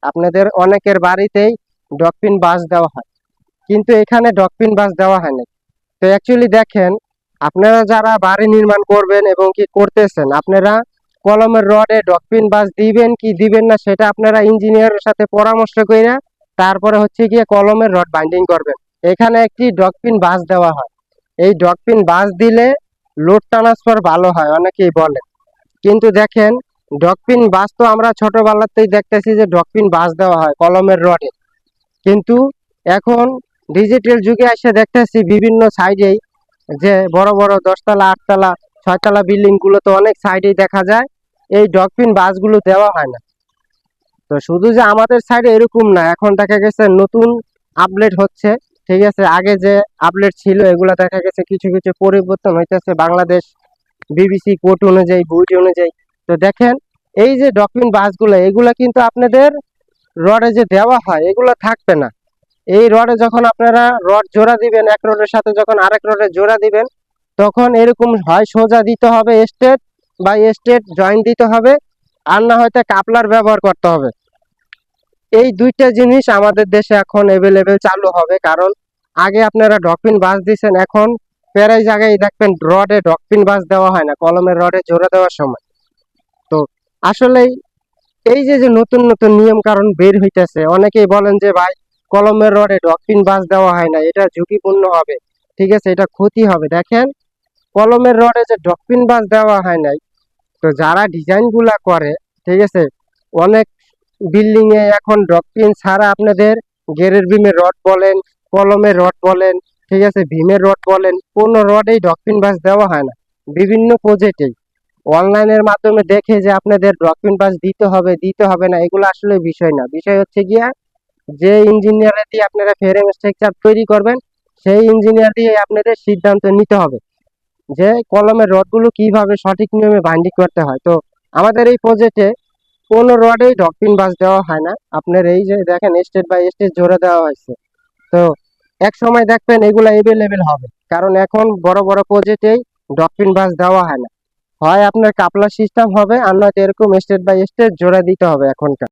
আপনাদের অনেকের বাড়িতেই ডকপিন বাস দেওয়া হয়, কিন্তু এখানে ডকপিন বাস দেওয়া হয় না। তো অ্যাকচুয়ালি দেখেন, আপনারা যারা বাড়ি নির্মাণ করবেন এবং কি করতেছেন, আপনারা কলমের রডে ডকপিন বাস দিবেন কি দিবেন না সেটা আপনারা ইঞ্জিনিয়ারের সাথে পরামর্শ করে তারপরে হচ্ছে গিয়ে কলমের রড বাইন্ডিং করবেন। এখানে একটি ডকপিন বাস দেওয়া হয়। এই ডকপিন বাস দিলে লোড ট্রান্সফার ভালো হয় অনেকেই বলে, কিন্তু দেখেন ডকপিন বাস তো আমরা ছোটবেলাতেই দেখতেছি যে ডকপিন বাস দেওয়া হয় কলমের রডে, কিন্তু এখন ডিজিটাল যুগে এসে দেখতেছি বিভিন্ন সাইডেই যে বড় বড় 10 তলা 8 তলা 6 তলা বিল্ডিং গুলো তো অনেক সাইডেই দেখা যায় এই ডকপিন বাসগুলো দেওয়া হয় না। তো শুধু যে আমাদের সাইডে এরকম না, এখন দেখা গেছে নতুন আপডেট হচ্ছে। ঠিক আছে, আগে যে আপডেট ছিল এগুলা দেখা গেছে কিছু কিছু পরিবর্তন হইতেছে বাংলাদেশ বিবিসি কোড অনুযায়ী, বুট অনুযায়ী। তো দেখেন, এই যে ডকপিন বাসগুলো এগুলা কিন্তু আপনাদের রডে যে দেওয়া হয় এগুলো থাকবে না। এই রডে যখন আপনারা রড জোড়া দিবেন, এক রডের সাথে যখন আরেক রডে জোড়া দিবেন, তখন এরকম হয় সোজা দিতে হবে স্ট্রেট, বা স্ট্রেট জয়েন্ট দিতে হবে, আর না হয়তো কাপলার ব্যবহার করতে হবে। এই দুইটা জিনিস আমাদের দেশে এখন এভেলেবেল চালু হবে, কারণ আগে আপনারা ডকপিন বাস দিচ্ছেন, এখন প্রায় জায়গায় দেখবেন রডে ডকপিন বাস দেওয়া হয় না কলমের রডে জোড়া দেওয়ার সময়। তো আসলে এই যে যে নতুন নতুন নিয়ম কারণ বের হইতেছে, অনেকেই বলেন যে ভাই কলমের রডে ডকপিন বাস দেওয়া হয় না, এটা ঝুঁকিপূর্ণ হবে, ঠিক আছে, এটা ক্ষতি হবে। দেখেন, কলমের রডে যে ডকপিন বাস দেওয়া হয় নাই, তো যারা ডিজাইন গুলা করে, ঠিক আছে, অনেক বিল্ডিং এ এখন ডকপিন ছাড়া আপনাদের গেরের বিমের রড বলেন, কলমের রড বলেন, ঠিক আছে, ভীমের রড বলেন, কোন রডেই ডকপিন বাস দেওয়া হয় না। বিভিন্ন প্রজেক্টেই অনলাইনের মাধ্যমে দেখে যে আপনাদের ডকপিন বাস দিতে হবে না, এগুলো আসলে বিষয় না। বিষয় হচ্ছে গিয়া যে ইঞ্জিনিয়ার দিয়ে আপনারা ফ্রেম স্ট্রাকচার তৈরি করবেন, সেই ইঞ্জিনিয়ার দিয়ে আপনাদের সিদ্ধান্ত নিতে হবে যে কলমের রডগুলো কিভাবে সঠিক নিয়মে বাইন্ডিং করতে হয়। তো আমাদের এই প্রজেক্টে কোনো রডেই ডকপিন বাস দেওয়া হয় না। আপনার এই যে দেখেন স্টেজ বাই স্টেজ জোড়া দেওয়া হয়েছে। তো এক সময় দেখবেন এগুলা এভেলেবেল হবে, কারণ এখন বড় বড় প্রজেক্টেই ডকপিন বাস দেওয়া হয় না। হয় আপনার কাপলার সিস্টেম হবে, আর নয়তো এরকম স্টেজ বাই স্টেজ জোড়া দিতে হবে এখনকার।